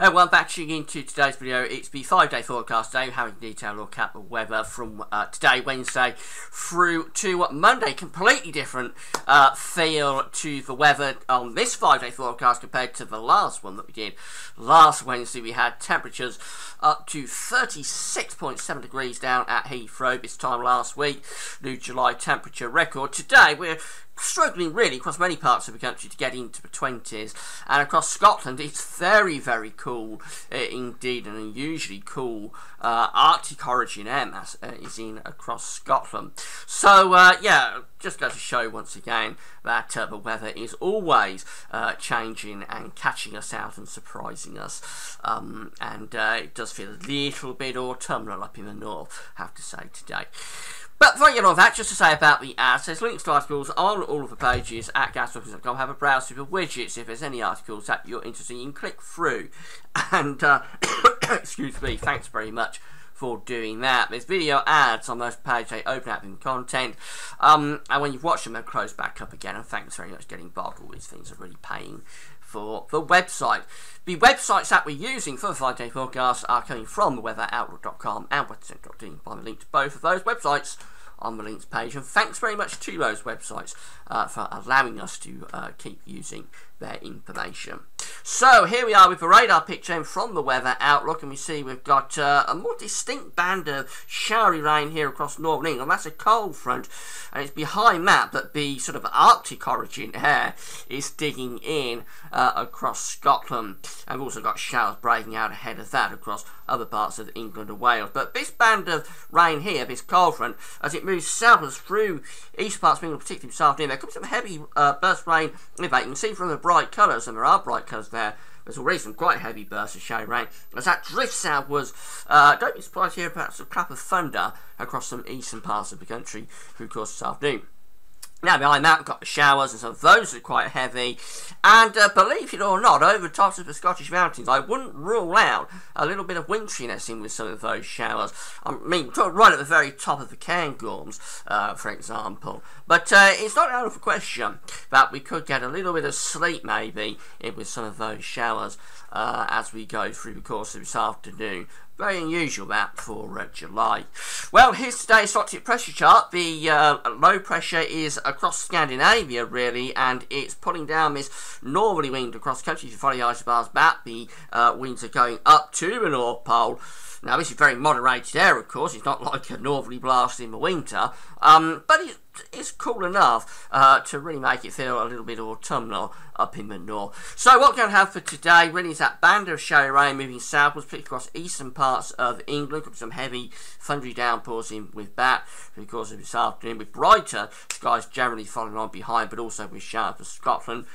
Well, back into today's video. It's the 5-day forecast day, having a detailed look at the weather from today, Wednesday, through to Monday. Completely different feel to the weather on this 5-day forecast compared to the last one that we did. Last Wednesday we had temperatures up to 36.7 degrees down at Heathrow this time last week. New July temperature record. Today we're struggling really across many parts of the country to get into the 20s, and across Scotland it's very, very cool indeed, and unusually cool Arctic origin air mass is in across Scotland. So yeah, just goes to show once again that the weather is always changing and catching us out and surprising us, and it does feel a little bit autumnal up in the north, I have to say, today. But before I get on that, just to say about the ads, there's links to articles on all of the pages at gastalkers.com. Have a browse through the widgets. If there's any articles that you're interested in, you can click through. And, excuse me, thanks very much for doing that. There's video ads on most pages. They open up in content. And when you've watched them, they'll close back up again. And thanks very much for getting involved. All these things are really paying for the website. The websites that we're using for the 5-day forecast are coming from the weatheroutlook.com and weathercentre.com. You can find a link to both of those websites on the links page, and thanks very much to those websites for allowing us to keep using their information. So here we are with the radar picture from the Weather Outlook, and we see we've got a more distinct band of showery rain here across northern England. That's a cold front, and it's behind that that the sort of Arctic origin air is digging in across Scotland. And we've also got showers breaking out ahead of that across other parts of England and Wales. But this band of rain here, this cold front, as it moves southwards through east parts of England, particularly this afternoon, there comes some heavy burst rain. In fact, you can see from the bright colours, and there are bright colours there, there's already some quite heavy bursts of showery rain. As that drifts southwards, don't be surprised to hear perhaps a clap of thunder across some eastern parts of the country through the course this afternoon. Now behind that we've got the showers, and some of those are quite heavy, and believe it or not, over the tops of the Scottish mountains I wouldn't rule out a little bit of winteriness in with some of those showers. I mean, right at the very top of the Cairngorms, for example. But it's not out of the question that we could get a little bit of sleet maybe in with some of those showers as we go through the course of this afternoon. Very unusual that for July. Well, here's today's Arctic pressure chart. The low pressure is across Scandinavia, really, and it's pulling down this northerly wind across the country. If you follow the isobars back, the winds are going up to the North Pole. Now, this is very moderated air, of course. It's not like a northerly blast in the winter, but it's cool enough to really make it feel a little bit autumnal up in the north. So what we're going to have for today really is that band of showery rain moving southwards, particularly across eastern parts of England. Could be some heavy thundery downpours in with that through the course of this afternoon, with brighter skies generally following on behind, but also with showers for Scotland.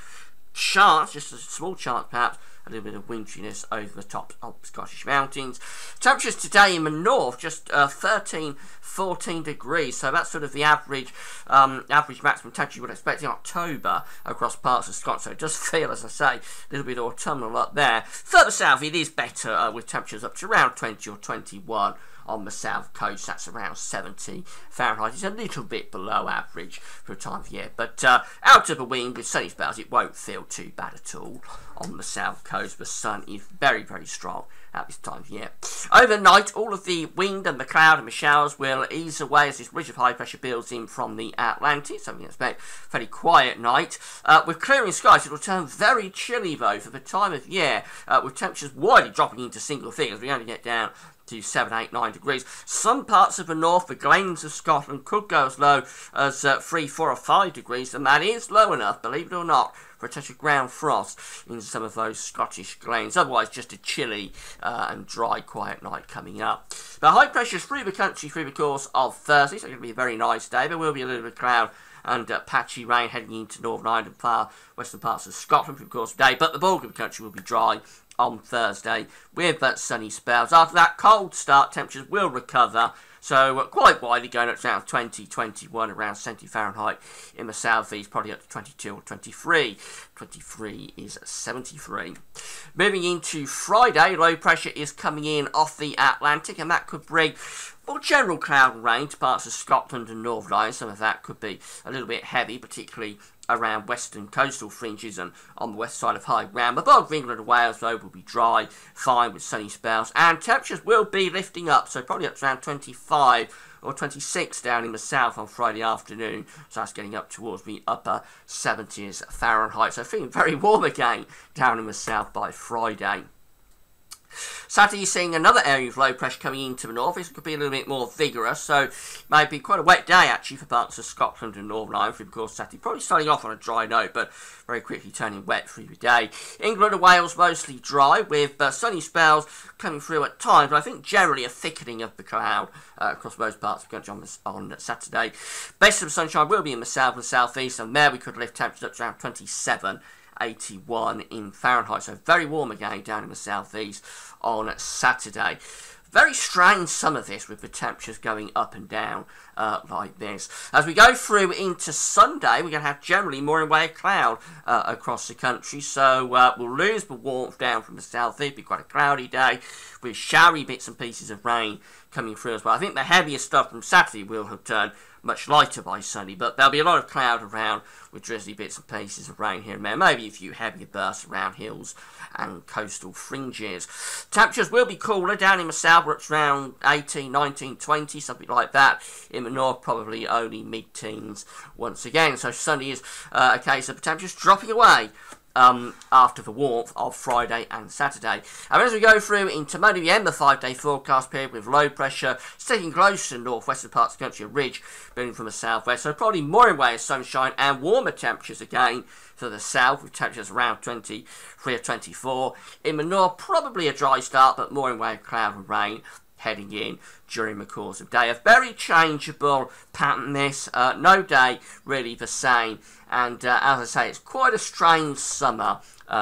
Chance, just a small chance perhaps, a little bit of winteriness over the top of the Scottish mountains. Temperatures today in the north just 13-14 degrees, so that's sort of the average maximum temperature you would expect in October across parts of Scotland. So it does feel, as I say, a little bit autumnal up there. Further south it is better with temperatures up to around 20 or 21. On the south coast, that's around 70 Fahrenheit. It's a little bit below average for a time of year, but out of the wind with sunny spells, it won't feel too bad at all on the south coast. The sun is very, very strong at this time of year. Overnight, all of the wind and the cloud and the showers will ease away as this ridge of high pressure builds in from the Atlantic, so we can expect a fairly quiet night. With clearing skies, it will turn very chilly though for the time of year, with temperatures widely dropping into single figures. We only get down to 7, 8, 9 degrees. Some parts of the north, the Glens of Scotland, could go as low as 3, 4 or 5 degrees, and that is low enough, believe it or not, for a touch of ground frost in some of those Scottish glens. Otherwise, just a chilly and dry, quiet night coming up. The high pressures through the country through the course of Thursday, so it's going to be a very nice day. There will be a little bit of cloud and patchy rain heading into Northern Ireland and far western parts of Scotland through the course of the day, but the bulk of the country will be dry on Thursday with sunny spells. After that cold start, temperatures will recover, so quite widely going up to around 20, 21, around 70 Fahrenheit in the southeast, probably up to 22 or 23. 23 is 73. Moving into Friday, low pressure is coming in off the Atlantic, and that could bring more general cloud and rain to parts of Scotland and Northern Ireland. Some of that could be a little bit heavy, particularly around western coastal fringes and on the west side of high ground. Above England and Wales, though, will be dry, fine with sunny spells, and temperatures will be lifting up, so probably up to around 25 or 26 down in the south on Friday afternoon, so that's getting up towards the upper 70s Fahrenheit, so feeling very warm again down in the south by Friday. Saturday, you're seeing another area of low pressure coming into the north. This could be a little bit more vigorous, so it may be quite a wet day actually for parts of Scotland and Northern Ireland, of course, Saturday. Probably starting off on a dry note, but very quickly turning wet through the day. England and Wales mostly dry, with sunny spells coming through at times, but I think generally a thickening of the cloud across most parts of the country on Saturday. Best of sunshine will be in the south and southeast, and there we could lift temperatures up to around 27. 81 in Fahrenheit, so very warm again down in the southeast on Saturday. Very strange summer this, with the temperatures going up and down like this. As we go through into Sunday, we're going to have generally more in way of cloud across the country, so we'll lose the warmth down from the south. It'll be quite a cloudy day with showery bits and pieces of rain coming through as well. I think the heaviest stuff from Saturday will have turned much lighter by Sunday, but there'll be a lot of cloud around with drizzly bits and pieces of rain here and there, maybe a few heavier bursts around hills and coastal fringes. Temperatures will be cooler down in the south, where it's around 18, 19, 20, something like that. In the north, probably only mid-teens once again. So Sunday is a case of temperatures dropping away after the warmth of Friday and Saturday. And as we go through into Monday, we end the 5-day forecast period with low pressure sticking close to the northwestern parts of the country, a ridge building from the southwest, so probably more in way of sunshine and warmer temperatures again to the south, with temperatures around 23 or 24. In the north, probably a dry start, but more in way of cloud and rain heading in during the course of the day. A very changeable pattern this, no day really the same, and as I say, it's quite a strange summer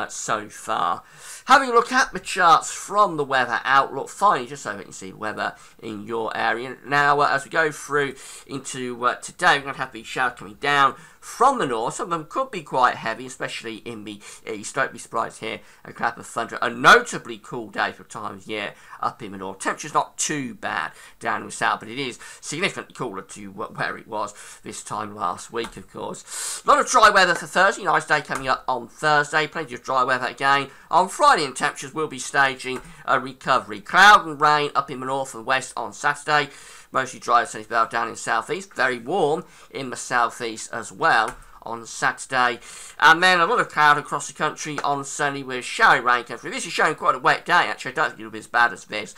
so far. Having a look at the charts from the weather outlook, finally, just so we can see weather in your area. Now, as we go through into today, we're going to have these showers coming down from the north. Some of them could be quite heavy, especially in the east. Don't be surprised here, a clap of thunder. A notably cool day for time of year up in the north. Temperature's not too bad down in the south, but it is significantly cooler to where it was this time last week, of course. A lot of dry weather for Thursday. Nice day coming up on Thursday. Plenty of dry weather again on Friday, and temperatures will be staging a recovery. Cloud and rain up in the north and west on Saturday. Mostly dry, sunny spell down in the southeast. Very warm in the southeast as well on Saturday. And then a lot of cloud across the country on Sunday with showery rain coming through. This is showing quite a wet day, actually. I don't think it'll be as bad as this.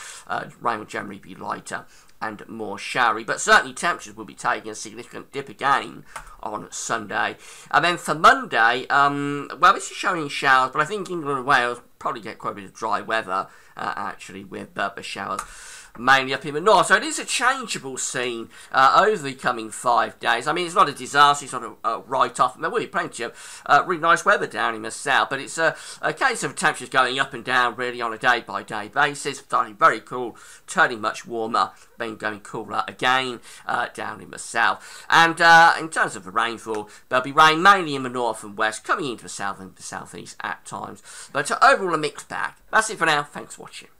Rain will generally be lighter and more showery, but certainly temperatures will be taking a significant dip again on Sunday. And then for Monday, well, this is showing showers, but I think England and Wales probably get quite a bit of dry weather, actually, with the showers mainly up in the north. So it is a changeable scene over the coming 5 days. I mean, it's not a disaster, it's not a write-off. There will be plenty of really nice weather down in the south, but it's a case of temperatures going up and down really on a day-by-day basis, starting very cool, turning much warmer, then going cooler again down in the south. And in terms of the rainfall, there'll be rain mainly in the north and west, coming into the south and the southeast at times. But overall, a mixed bag. That's it for now. Thanks for watching.